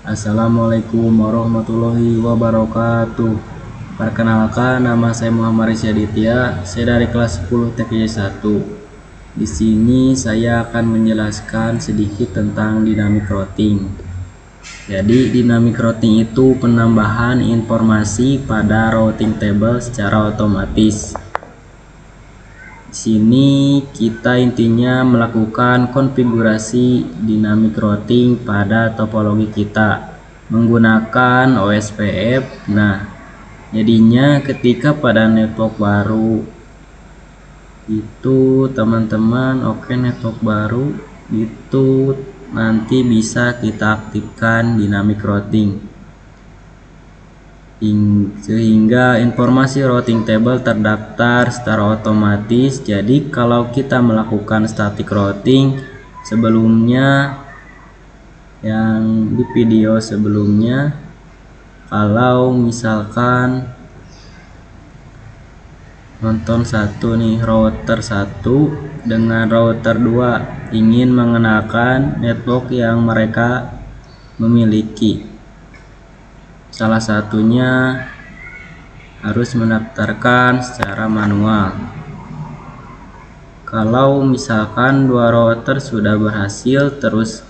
Assalamualaikum warahmatullahi wabarakatuh. Perkenalkan, nama saya Muhammad Rizky Aditya. Saya dari kelas 10 TKJ 1. Di sini saya akan menjelaskan sedikit tentang dynamic routing. Jadi dynamic routing itu penambahan informasi pada routing table secara otomatis. Di sini kita intinya melakukan konfigurasi dynamic routing pada topologi kita menggunakan OSPF. Nah, jadinya ketika pada network baru itu teman-teman, network baru itu nanti bisa kita aktifkan dynamic routing sehingga informasi routing table terdaftar secara otomatis. Jadi kalau kita melakukan static routing sebelumnya, yang di video sebelumnya, kalau misalkan nonton satu nih, router 1 dengan router 2 ingin mengenakan network yang mereka memiliki, salah satunya harus mendaftarkan secara manual. Kalau misalkan dua router sudah berhasil, terus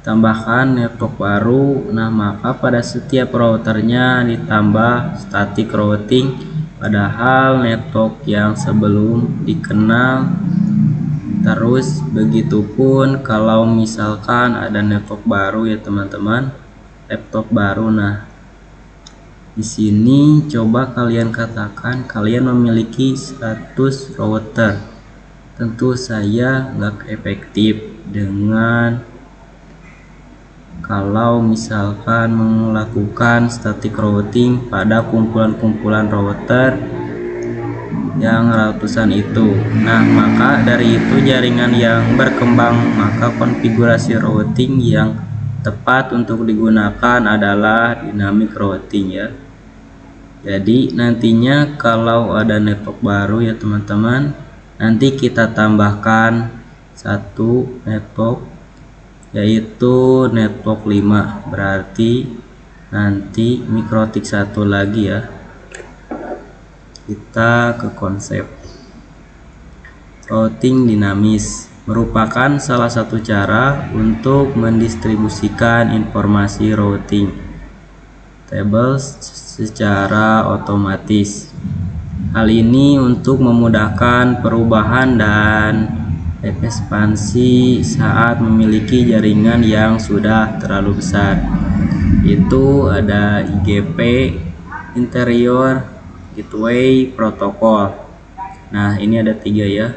tambahkan network baru, nah maka pada setiap routernya ditambah static routing, padahal network yang sebelum dikenal. Terus begitupun kalau misalkan ada network baru ya teman-teman, laptop baru. Nah, di sini coba kalian katakan kalian memiliki 100 router. Tentu saya nggak efektif dengan kalau misalkan melakukan static routing pada kumpulan-kumpulan router yang ratusan itu. Nah, maka dari itu jaringan yang berkembang, maka konfigurasi routing yang tepat untuk digunakan adalah dynamic routing ya. Jadi nantinya kalau ada network baru ya teman-teman, nanti kita tambahkan satu network, yaitu network 5, berarti nanti mikrotik 1 lagi ya. Kita ke konsep routing dinamis, merupakan salah satu cara untuk mendistribusikan informasi routing tables secara otomatis. Hal ini untuk memudahkan perubahan dan ekspansi saat memiliki jaringan yang sudah terlalu besar. Itu ada IGP, interior gateway protocol. Nah, ini ada 3 ya.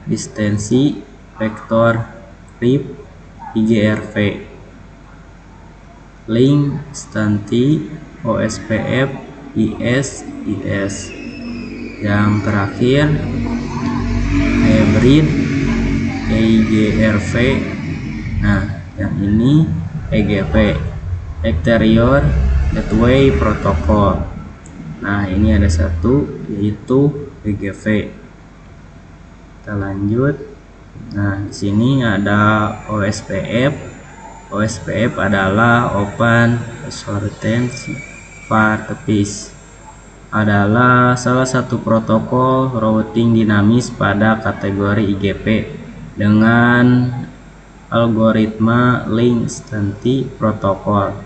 Distensi, vektor, RIP, IGRV, link, stanti, OSPF, IS. Yang terakhir hybrid, EIGRV. Nah, yang ini EGP, exterior gateway protocol. Nah, ini ada satu, yaitu EGV. Kita lanjut. Nah, di sini ada OSPF. OSPF adalah Open Shortened Far Piece, adalah salah satu protokol routing dinamis pada kategori IGP dengan algoritma link stanti protokol.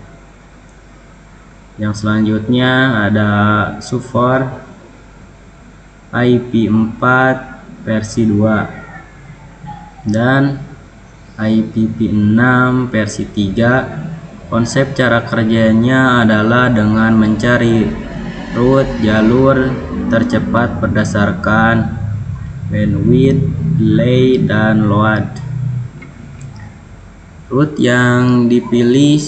Yang selanjutnya ada support IP4 versi 2 dan IPv6 versi 3. Konsep cara kerjanya adalah dengan mencari route jalur tercepat berdasarkan bandwidth, delay, dan load. Route yang dipilih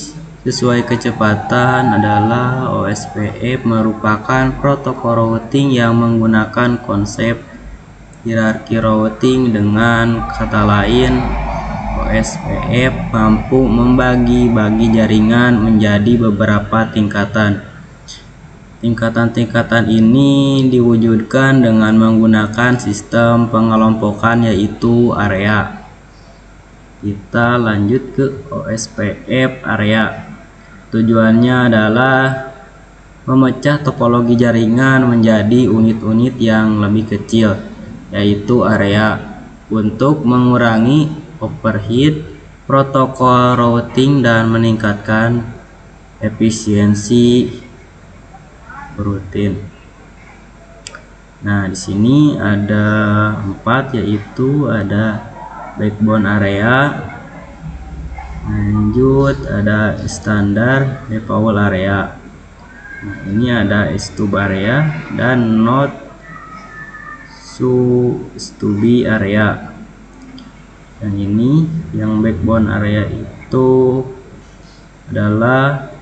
sesuai kecepatan adalah OSPF, merupakan protokol routing yang menggunakan konsep hierarki routing. Dengan kata lain, OSPF mampu membagi-bagi jaringan menjadi beberapa tingkatan. Tingkatan-tingkatan ini diwujudkan dengan menggunakan sistem pengelompokan, yaitu area. Kita lanjut ke OSPF area. Tujuannya adalah memecah topologi jaringan menjadi unit-unit yang lebih kecil, yaitu area, untuk mengurangi overhead protokol routing dan meningkatkan efisiensi rutin. Nah, di sini ada 4, yaitu ada backbone area, lanjut ada standar default area. Nah, ini ada stub area dan not stubby area. Yang ini yang backbone area itu adalah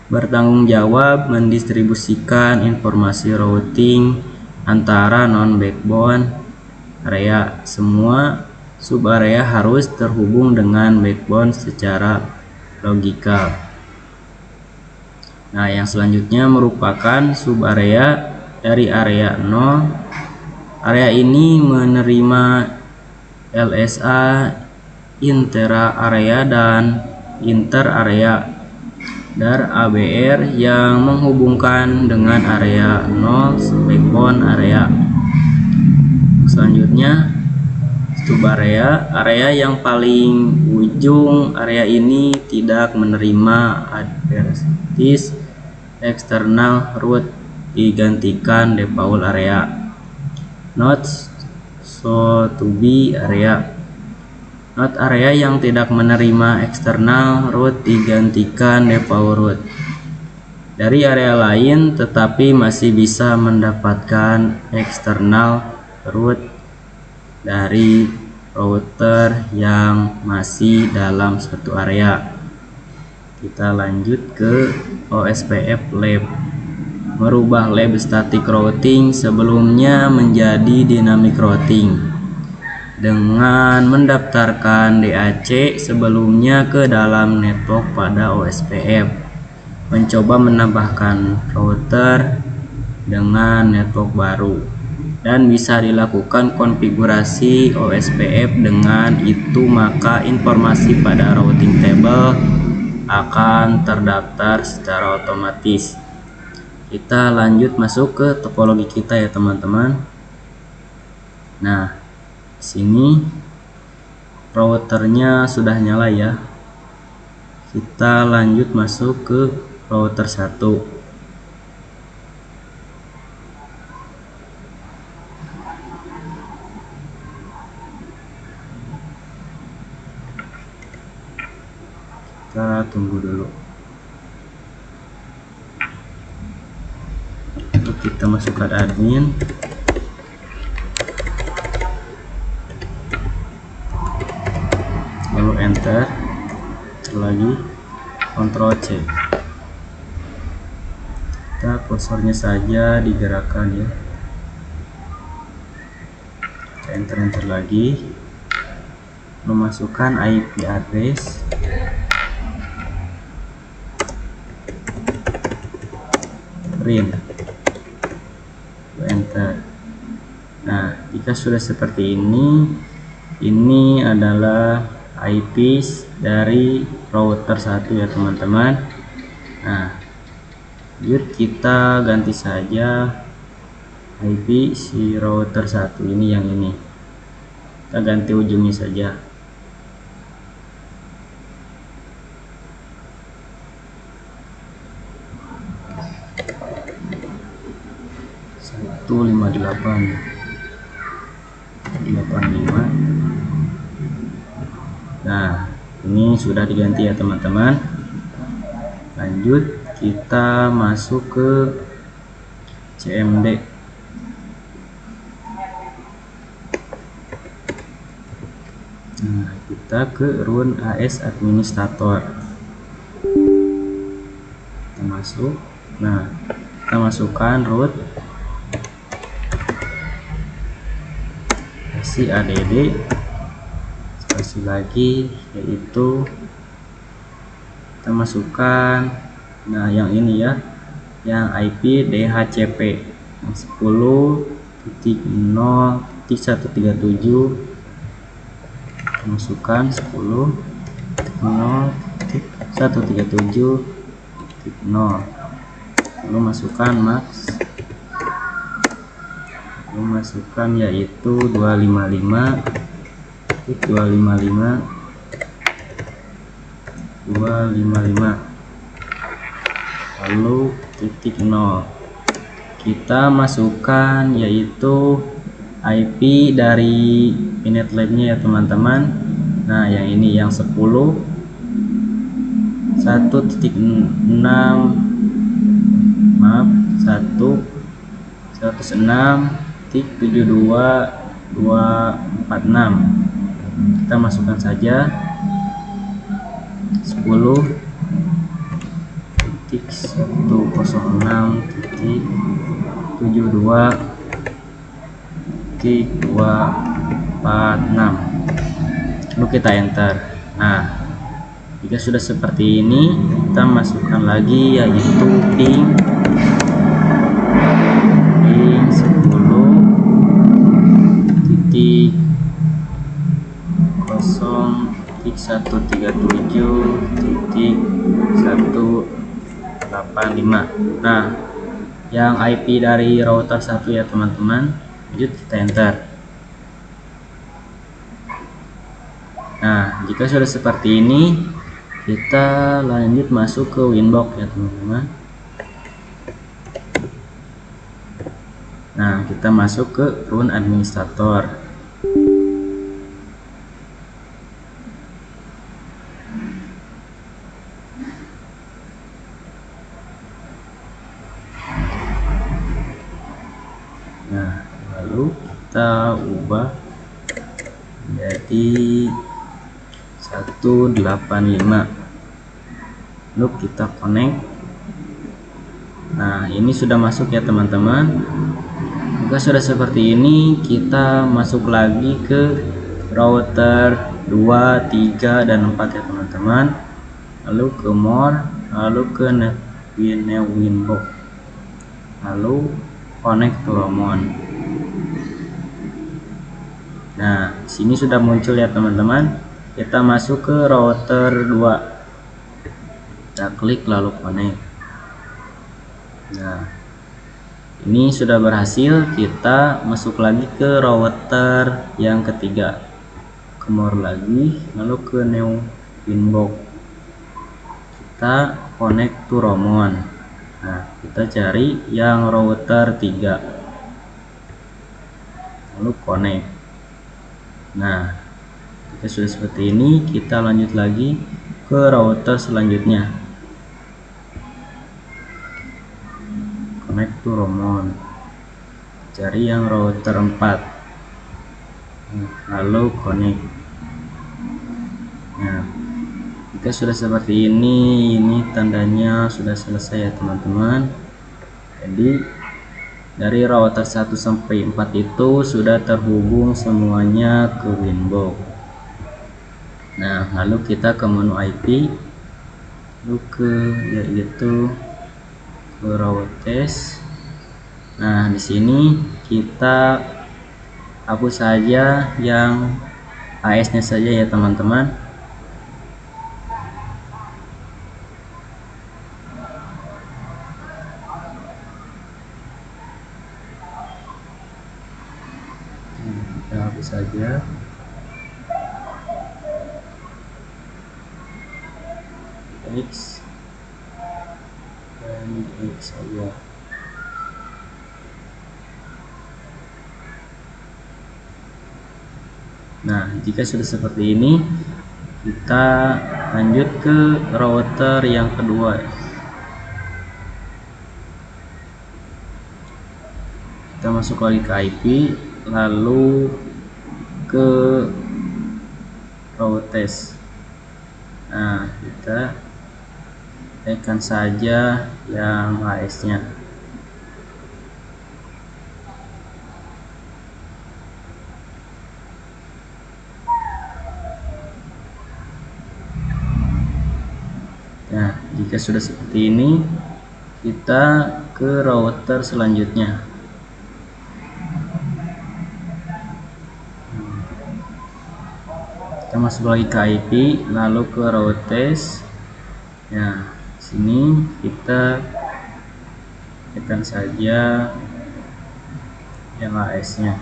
bertanggung jawab mendistribusikan informasi routing antara non backbone area. Semua sub area harus terhubung dengan backbone secara logikal. Nah, yang selanjutnya merupakan sub area dari area 0. Area ini menerima LSA intra area dan inter area dan ABR yang menghubungkan dengan area 0 backbone area. Selanjutnya stub area, area yang paling ujung. Area ini tidak menerima advertis external route, digantikan default area. Not so to be area. Not area yang tidak menerima external route, digantikan default route dari area lain, tetapi masih bisa mendapatkan external route dari router yang masih dalam satu area. Kita lanjut ke OSPF lab. Merubah lab static routing sebelumnya menjadi dynamic routing dengan mendaftarkan DAC sebelumnya ke dalam network pada OSPF. Mencoba menambahkan router dengan network baru, dan bisa dilakukan konfigurasi OSPF. Dengan itu maka informasi pada routing table akan terdaftar secara otomatis. Kita lanjut masuk ke topologi kita ya teman-teman. Nah, sini routernya sudah nyala ya. Kita lanjut masuk ke router 1. Kita tunggu dulu. Kita masukkan admin, lalu enter, lagi Ctrl C. Kita kursornya saja digerakkan ya. Kita enter lagi, memasukkan IP address, print, enter. Nah, jika sudah seperti ini adalah IP dari router 1 ya teman-teman. Nah, yuk kita ganti saja IP si router 1 ini, yang ini kita ganti ujungnya saja. Itu 85. Nah, ini sudah diganti ya teman-teman. Lanjut kita masuk ke CMD. Nah, kita ke run AS administrator. Kita masuk. Nah, kita masukkan root si ADD, spasi lagi, yaitu kita masukkan, nah yang ini ya, yang IP DHCP yang 10.0.137 masukkan 10.0.137.0, lalu masukkan max, lalu masukkan yaitu 255, lalu titik 0. Kita masukkan yaitu IP dari Pinet Lab-nya ya teman-teman. Nah, yang ini yang 1.6, maaf 106.72246. Kita masukkan saja 10.106.72246, lalu kita enter. Nah, jika sudah seperti ini, kita masukkan lagi yaitu ping 10.0.137.185. Nah, yang IP dari router 1 ya teman-teman. Lanjut kita enter. Nah, jika sudah seperti ini, kita lanjut masuk ke Winbox ya teman-teman. Nah, kita masuk ke run administrator. Nah, lalu kita ubah menjadi 185, lalu kita connect. Nah, ini sudah masuk ya teman-teman. Jika sudah seperti ini, kita masuk lagi ke router 2, 3, dan 4 ya teman-teman. Lalu ke more, lalu ke Winbox, lalu connect to Romon. Nah, sini sudah muncul ya teman-teman. Kita masuk ke router 2. Kita klik lalu connect. Nah, ini sudah berhasil. Kita masuk lagi ke router yang ketiga. Ke more lagi, lalu ke new Winbox. Kita connect to Romon. Nah, kita cari yang router 3. Lalu connect. Nah, jika sudah seperti ini, kita lanjut lagi ke router selanjutnya. Connect to Romon. Cari yang router 4. Lalu connect. Nah, jika sudah seperti ini tandanya sudah selesai ya teman-teman. Jadi dari router 1 sampai 4 itu sudah terhubung semuanya ke Winbox. Nah, lalu kita ke menu IP, lalu yaitu ke router test. Nah, di sini kita hapus saja yang AS-nya saja ya teman-teman. Kita hapus saja. X dan X saja. Nah, jika sudah seperti ini, kita lanjut ke router yang kedua. Kita masuk lagi ke IP, lalu ke router test. Nah, kita tekan saja yang AS-nya. Nah, jika sudah seperti ini, kita ke router selanjutnya. Kita Kita masuk lagi ke IP, lalu ke routes. Nah, sini kita tekan saja yang AS-nya.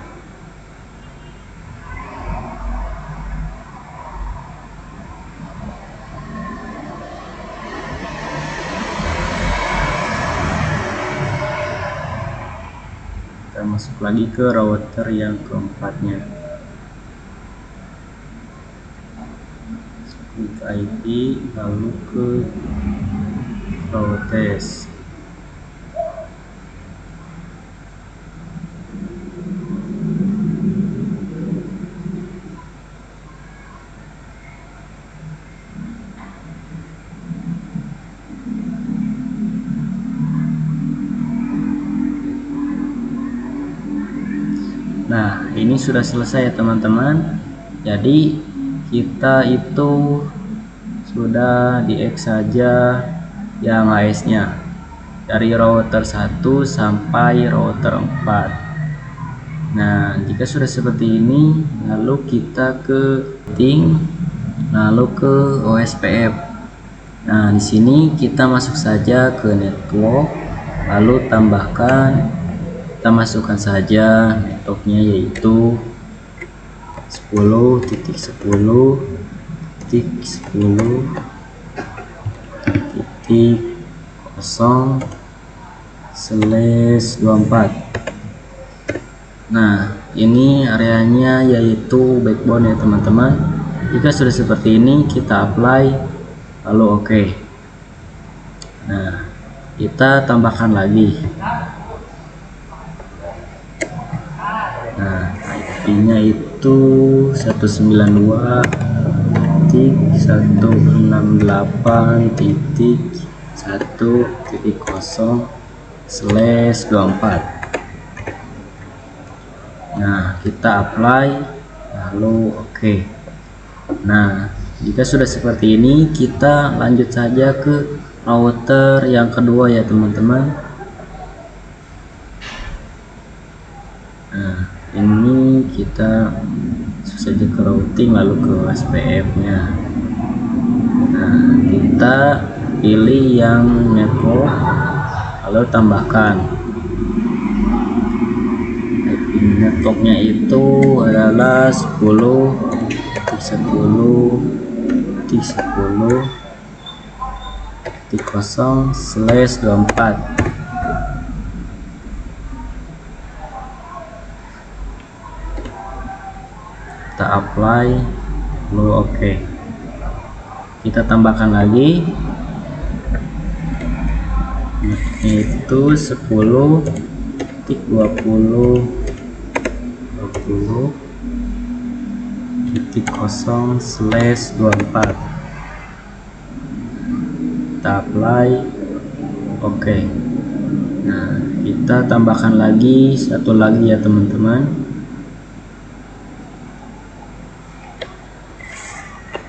Kita masuk lagi ke router yang keempatnya. Ke IP, lalu ke routes. Nah, ini sudah selesai ya teman-teman. Jadi kita itu sudah di-X saja yang AS-nya dari router 1 sampai router 4. Nah, jika sudah seperti ini, lalu kita ke setting, lalu ke OSPF. Nah, di sini kita masuk saja ke network, lalu kita masukkan saja networknya, yaitu 10.10.10/24. Nah, ini areanya yaitu backbone ya teman-teman. Jika sudah seperti ini, kita apply, lalu oke. Nah, kita tambahkan lagi. Nah, IP-nya itu 192.168.1.0/24. Nah, kita apply, lalu oke. Nah, jika sudah seperti ini, kita lanjut saja ke router yang kedua ya teman-teman. Nah, ini kita masuk saja ke routing, lalu ke SPF nya. Nah, kita pilih yang network, lalu tambahkan. Networknya itu adalah 10.10.10/24. Kita apply, lalu oke. Kita tambahkan lagi, itu 10.20.20.0/24. Kita apply, oke. Nah, kita tambahkan lagi satu lagi ya teman-teman,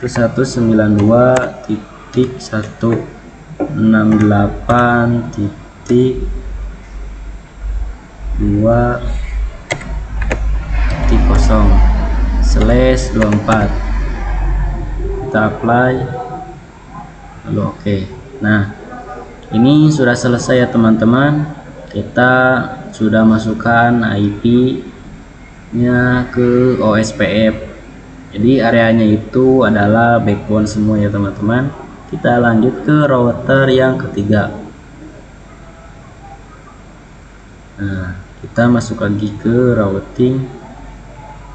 itu 192.168.2.0/24. Kita apply, lalu oke. Nah, ini sudah selesai ya teman-teman. Kita sudah masukkan IP nya ke OSPF. Jadi areanya itu adalah backbone semua ya teman-teman. Kita lanjut ke router yang ketiga. Nah, kita masuk lagi ke routing,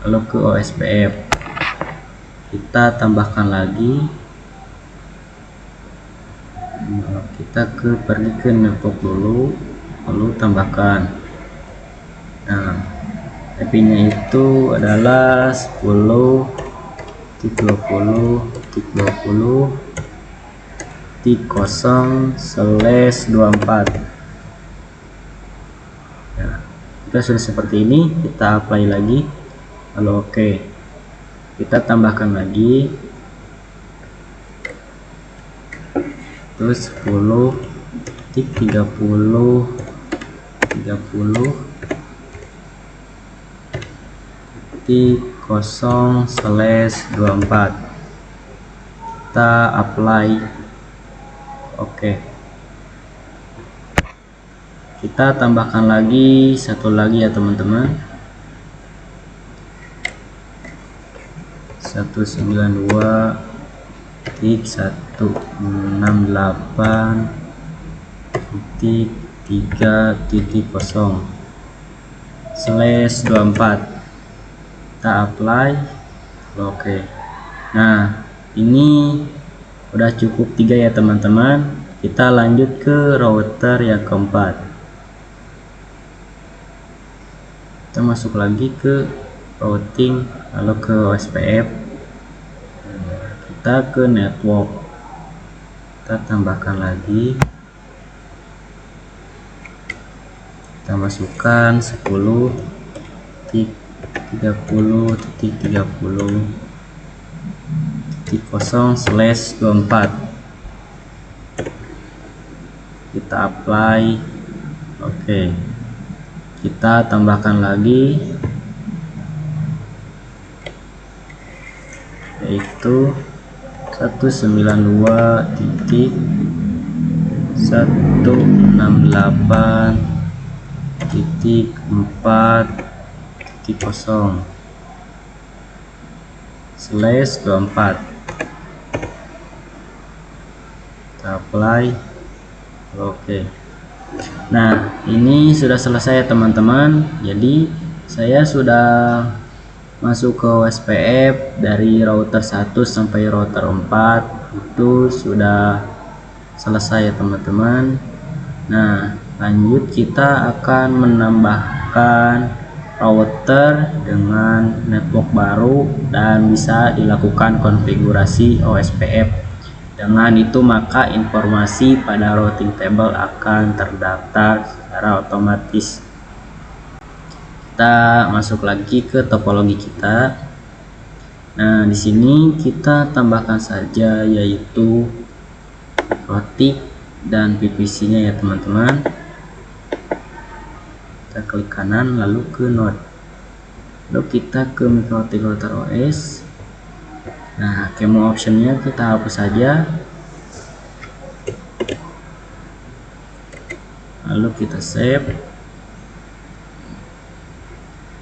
lalu ke OSPF. Kita tambahkan lagi. Kita pergi ke network dulu, lalu tambahkan. Nah, IP-nya itu adalah 10.20.20.0/24. Nah, kita sudah seperti ini, kita apply lagi, lalu oke. Kita tambahkan lagi, terus 10.30.30 0.0/24. Kita apply. Oke. Kita tambahkan lagi satu lagi ya teman-teman. 192.168.3.0/24. Kita apply. Oke. Nah, ini udah cukup 3 ya teman-teman. Kita lanjut ke router yang keempat. Kita masuk lagi ke routing, lalu ke OSPF. Kita ke network. Kita tambahkan lagi. Kita masukkan 10.30.30.0/24. Kita apply. Oke. Kita tambahkan lagi, yaitu 192.168.0/24. Kita apply. Oke. Nah, ini sudah selesai ya teman-teman. Jadi saya sudah masuk ke OSPF dari router 1 sampai router 4. Itu sudah selesai ya teman-teman. Nah, lanjut kita akan menambahkan router dengan network baru dan bisa dilakukan konfigurasi OSPF. Dengan itu maka informasi pada routing table akan terdaftar secara otomatis. Kita masuk lagi ke topologi kita. Nah, di sini kita tambahkan saja yaitu mikrotik dan PVC-nya ya teman-teman. Kita klik kanan lalu ke node. Lalu kita ke mikrotik router OS. Nah, kemo optionnya kita hapus saja. Lalu kita save.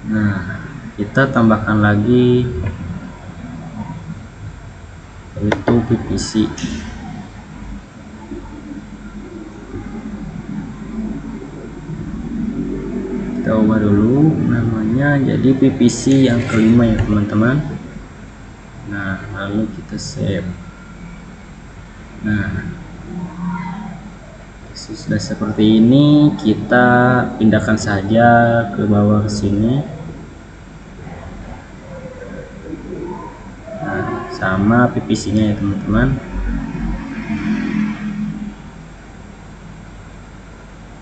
Nah, kita tambahkan lagi yaitu PVC. Kita ubah dulu namanya jadi PVC yang kelima ya teman-teman. Nah, lalu kita save. Nah, sudah seperti ini. Kita pindahkan saja ke bawah ke sini. Nah, sama PVC-nya ya teman-teman.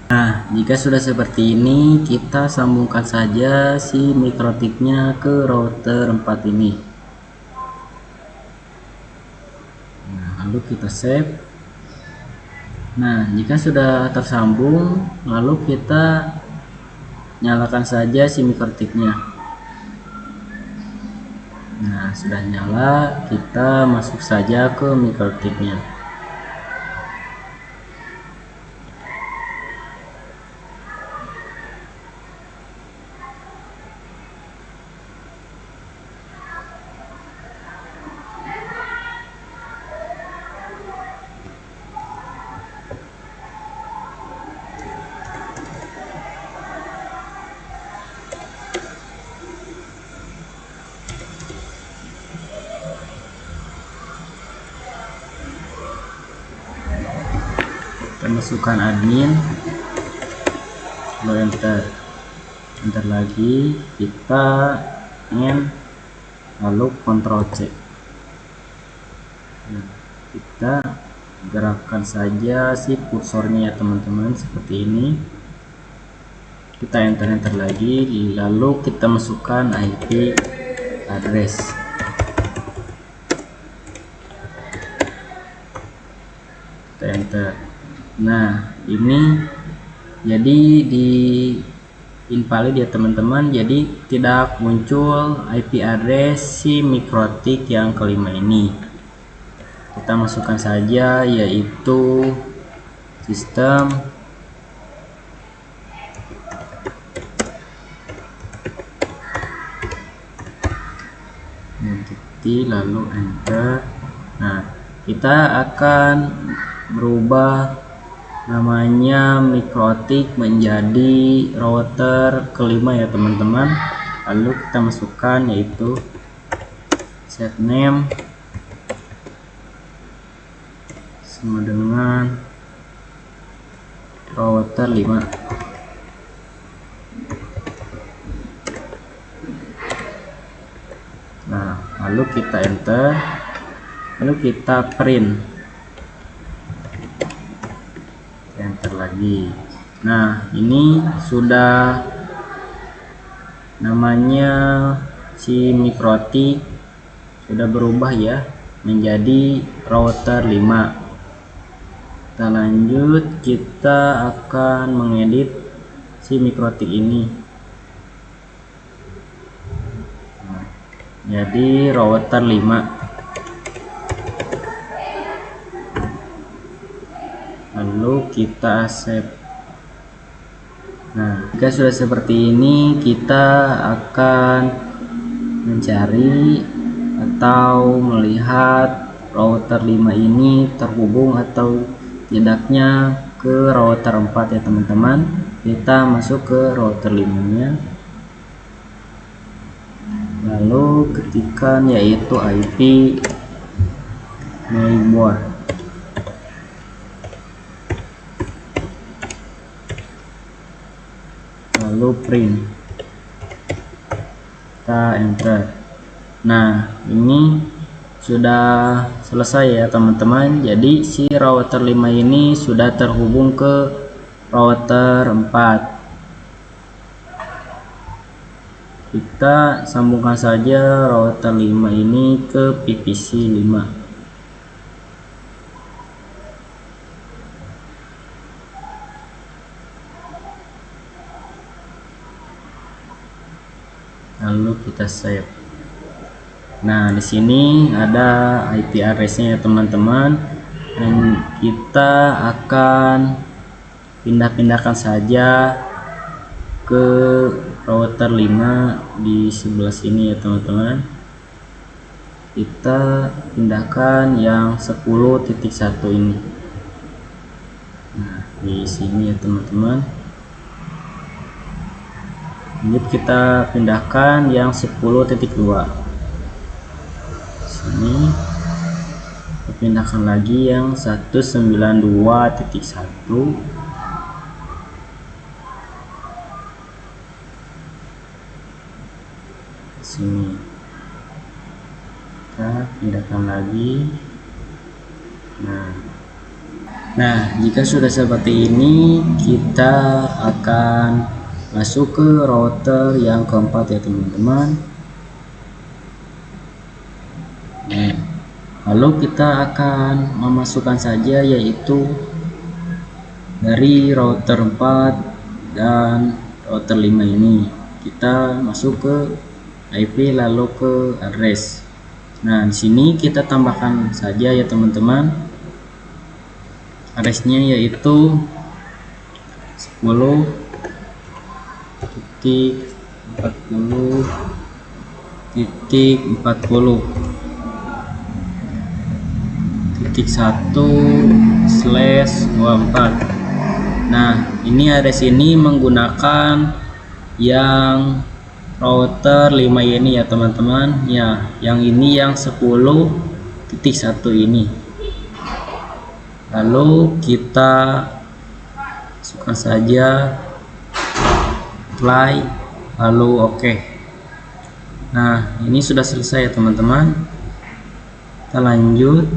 Nah, jika sudah seperti ini, kita sambungkan saja si mikrotiknya ke router 4 ini. Lalu kita save. Nah, jika sudah tersambung, lalu kita nyalakan saja si mikrotiknya. Nah, sudah nyala, kita masuk saja ke mikrotiknya. Kita masukkan admin, lalu enter lagi, kita end, lalu Ctrl C. Nah, kita gerakkan saja si kursornya ya teman-teman seperti ini. Kita enter lagi, lalu kita masukkan IP address. Kita enter. Nah, ini jadi di invalid ya teman-teman, jadi tidak muncul IP address si mikrotik yang kelima ini. Kita masukkan saja yaitu sistem identity lalu enter. Nah, kita akan merubah namanya mikrotik menjadi router kelima ya teman-teman. Lalu kita masukkan yaitu set name sama dengan router 5. Nah, lalu kita enter, lalu kita print, enter lagi. Nah, ini sudah namanya si mikrotik sudah berubah ya menjadi router 5. Kita lanjut, kita akan mengedit si mikrotik ini. Nah, jadi router 5. Lalu kita save. Nah, jika sudah seperti ini, kita akan mencari atau melihat router 5 ini terhubung atau tidaknya ke router 4 ya teman-teman. Kita masuk ke router 5 nya, lalu ketikkan yaitu IP mainboard, lalu print, kita enter. Nah, ini sudah selesai ya teman-teman. Jadi si router 5 ini sudah terhubung ke router 4. Kita sambungkan saja router 5 ini ke PVC 5. Lalu kita save. Nah, di sini ada IP address-nya ya teman-teman, dan kita akan pindah-pindahkan saja ke router 5 di sebelah sini ya teman-teman. Kita pindahkan yang 10.1 ini. Nah, di sini ya teman-teman. Ini kita pindahkan yang 10.2. Sini kita pindahkan lagi yang 192.1. Sini kita pindahkan lagi. Nah, jika sudah seperti ini, kita akan masuk ke router yang keempat ya teman-teman. Nah, lalu kita akan memasukkan saja yaitu dari router 4 dan router 5 ini. Kita masuk ke IP lalu ke address. Nah, di sini kita tambahkan saja ya teman-teman. Addressnya yaitu 10.40.1/24. Nah, ini address ini menggunakan yang router 5 ini ya teman-teman ya, yang ini yang 10.1 ini. Lalu kita masukkan saja apply, lalu oke. Nah, ini sudah selesai ya teman-teman. Kita lanjut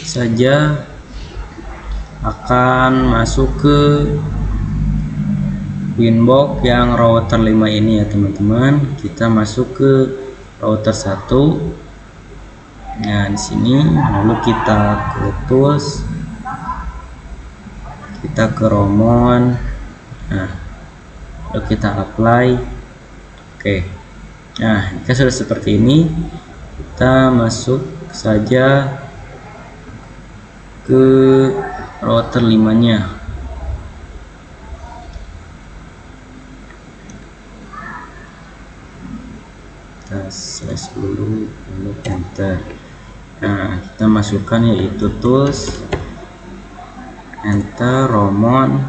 saja, akan masuk ke Winbox yang router 5 ini ya teman-teman. Kita masuk ke router 1. Nah, di sini lalu kita ke tools, kita ke Romon. Nah, lalu kita apply. Oke, nah jika sudah seperti ini, kita masuk saja ke router 5-nya. Kita slash dulu, lalu enter. Nah, kita masukkan yaitu tools, enter, Romon,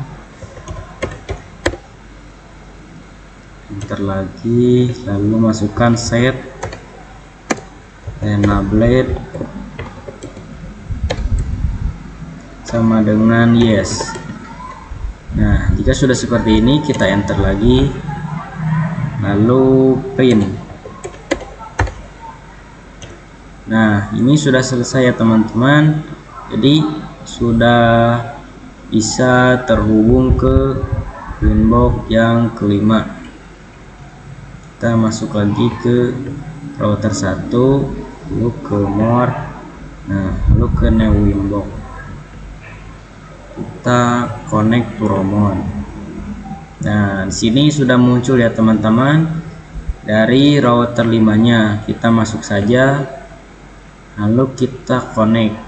enter lagi, lalu masukkan set, enable sama dengan yes. Nah, jika sudah seperti ini, kita enter lagi, lalu print. Nah, ini sudah selesai ya teman-teman. Jadi sudah bisa terhubung ke Winbox yang kelima. Kita masuk lagi ke router 1, lalu ke more, nah lalu ke new Winbox. Kita connect to Romon. Nah, di sini sudah muncul ya teman-teman. Dari router 5-nya kita masuk saja, lalu kita connect.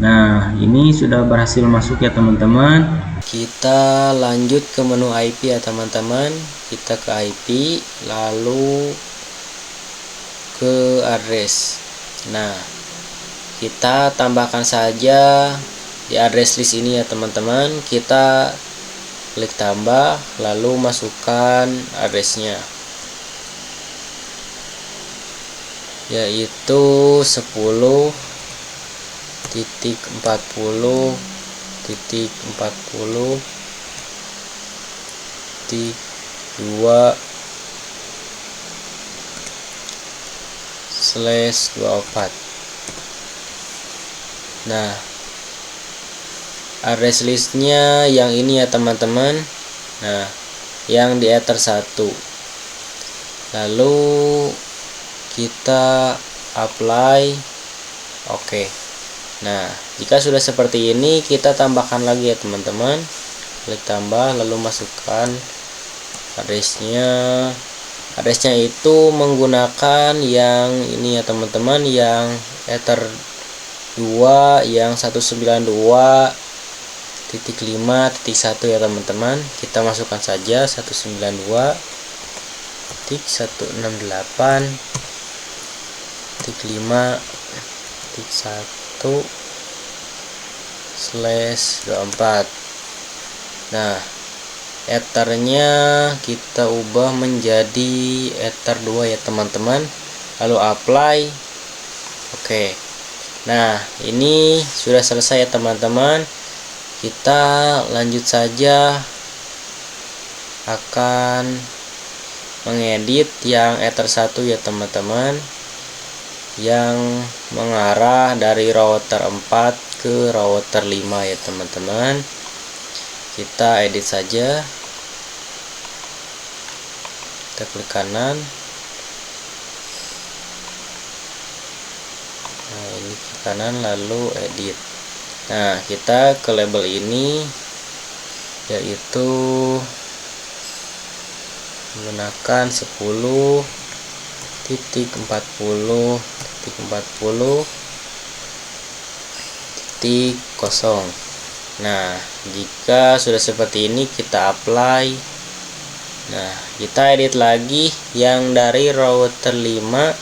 Nah, ini sudah berhasil masuk ya teman-teman. Kita lanjut ke menu IP ya teman-teman. Kita ke IP, lalu ke address. Nah, kita tambahkan saja di address list ini ya teman-teman. Kita klik tambah, lalu masukkan addressnya, yaitu 10.40.2/24. Nah, address listnya yang ini ya teman-teman. Nah, yang di Ether 1. Lalu kita apply. Oke. Nah, jika sudah seperti ini, kita tambahkan lagi ya teman-teman. Klik tambah, lalu masukkan addressnya. Addressnya itu menggunakan yang ini ya teman-teman, yang Ether 2, yang 192.5.1 ya teman-teman. Kita masukkan saja 192.168.1/24. Nah, ethernya kita ubah menjadi ether 2 ya teman-teman, lalu apply. Oke. Nah, ini sudah selesai ya teman-teman. Kita lanjut saja akan mengedit yang ether 1 ya teman-teman, yang mengarah dari router 4 ke router 5 ya teman-teman. Kita edit saja, kita klik kanan. Nah, ini klik kanan lalu edit. Nah, kita ke label ini, yaitu menggunakan 10.40.40.0. Nah, jika sudah seperti ini, kita apply. Nah, kita edit lagi yang dari router 5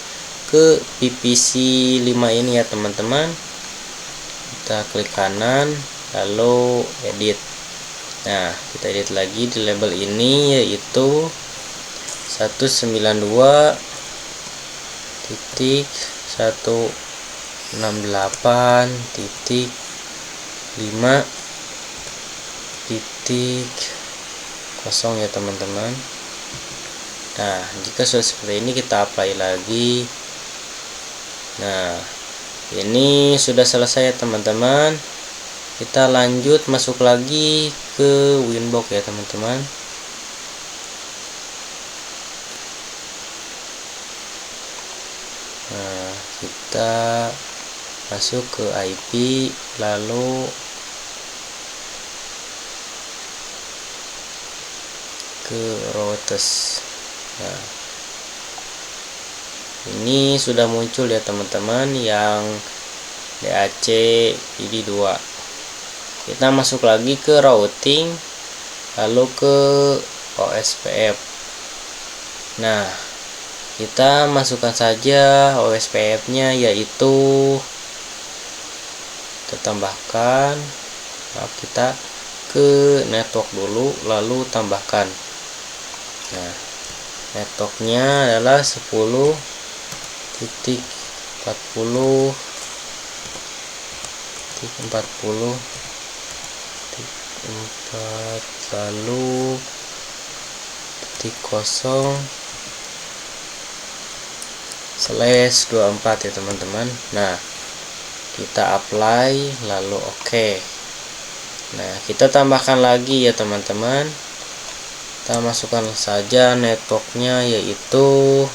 ke PPC 5 ini ya teman-teman. Kita klik kanan lalu edit. Nah, kita edit lagi di label ini, yaitu 192.168.5.0 ya teman-teman. Nah, jika sudah seperti ini, kita apply lagi. Nah, ini sudah selesai ya teman-teman. Kita lanjut masuk lagi ke Winbox ya teman-teman. Nah, kita masuk ke IP, lalu ke routers. Nah, ini sudah muncul ya teman-teman yang DAC PD2. Kita masuk lagi ke routing, lalu ke OSPF. Nah, kita masukkan saja OSPF nya, yaitu kita tambahkan. Nah, kita ke network dulu lalu tambahkan. Nah, networknya adalah 10.40.40.4 lalu /24 ya teman-teman. Nah, kita apply lalu oke. Nah, kita tambahkan lagi ya teman-teman. Kita masukkan saja networknya, yaitu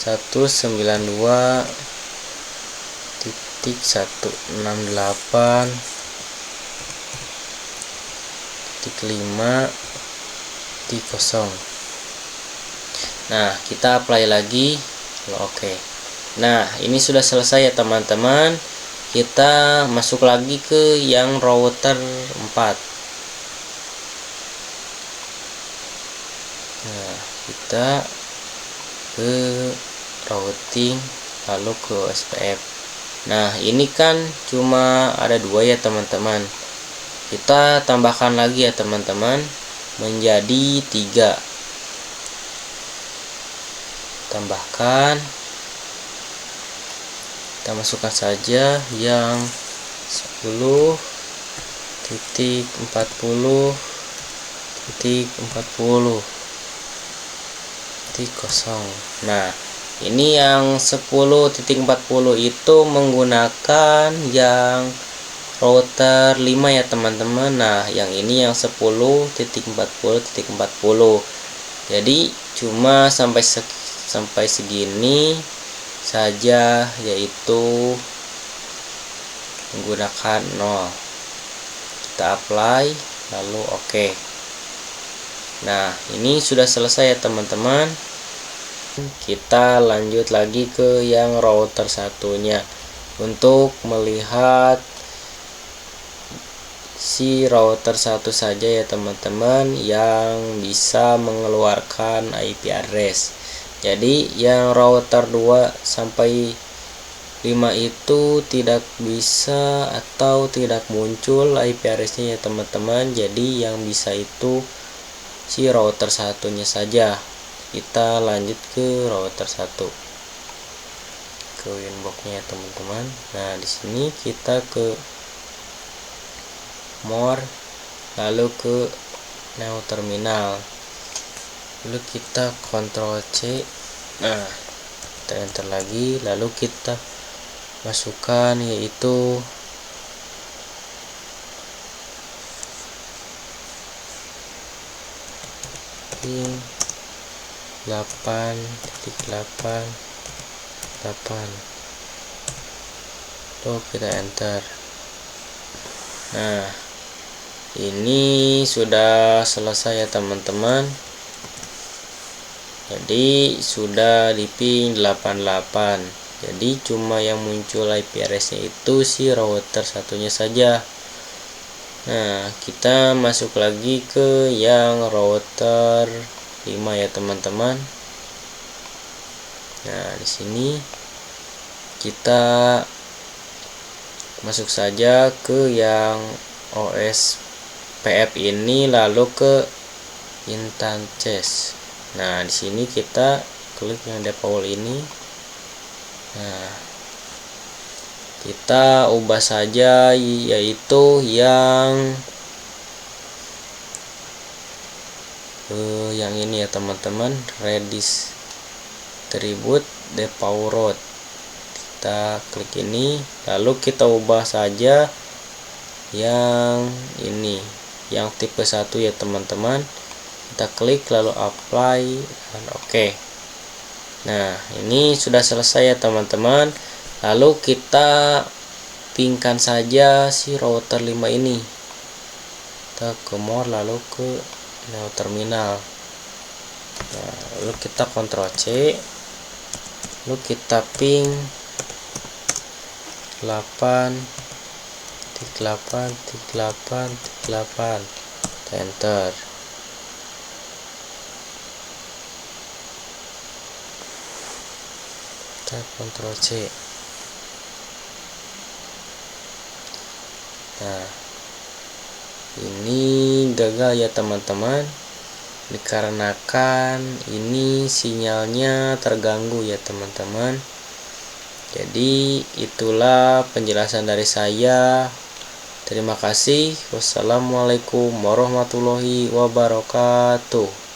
192.168.5.0. Nah, kita apply lagi. Oke. Nah, ini sudah selesai ya teman-teman. Kita masuk lagi ke yang router 4. Nah, kita ke routing lalu ke OSPF. Nah, ini kan cuma ada 2 ya teman-teman. Kita tambahkan lagi ya teman-teman menjadi 3. Tambahkan, kita masukkan saja yang 10.40.40.0. Nah, ini yang 10.40 itu menggunakan yang router 5 ya teman-teman. Nah, yang ini yang 10.40.40. Jadi cuma sampai segini saja, yaitu menggunakan 0. Kita apply lalu oke. Nah, ini sudah selesai ya teman-teman. Kita lanjut lagi ke yang router satunya untuk melihat si router satu saja ya teman-teman yang bisa mengeluarkan IP address. Jadi yang router 2 sampai 5 itu tidak bisa atau tidak muncul IP address-nya ya teman-teman. Jadi yang bisa itu si router satunya saja. Kita lanjut ke router 1, ke winbox-nya ya teman-teman. Nah, di sini kita ke more lalu ke new terminal. Lalu kita Ctrl C. Nah, kita enter lagi lalu kita masukkan yaitu pin 8.8.8. Lalu kita enter. Nah, ini sudah selesai ya teman-teman. Jadi sudah di pin 88. Jadi cuma yang muncul IP address-nya itu si router satunya saja. Nah, kita masuk lagi ke yang router 5 ya teman-teman. Nah, di sini kita masuk saja ke yang OSPF ini lalu ke instances. Nah, di sini kita klik yang default ini. Nah, kita ubah saja yaitu yang ini ya teman-teman, redistribute default. Kita klik ini lalu kita ubah saja yang ini, yang tipe 1 ya teman-teman. Kita klik lalu apply dan oke. Nah, ini sudah selesai ya teman-teman. Lalu kita pingkan saja si router 5 ini. Kita ke more lalu ke Neo Terminal. Nah, lalu kita Ctrl C, lalu kita ping 8.8.8.8, enter. Kita Ctrl C. Nah, ini gagal ya teman-teman, dikarenakan ini sinyalnya terganggu ya teman-teman. Jadi itulah penjelasan dari saya. Terima kasih. Wassalamualaikum warahmatullahi wabarakatuh.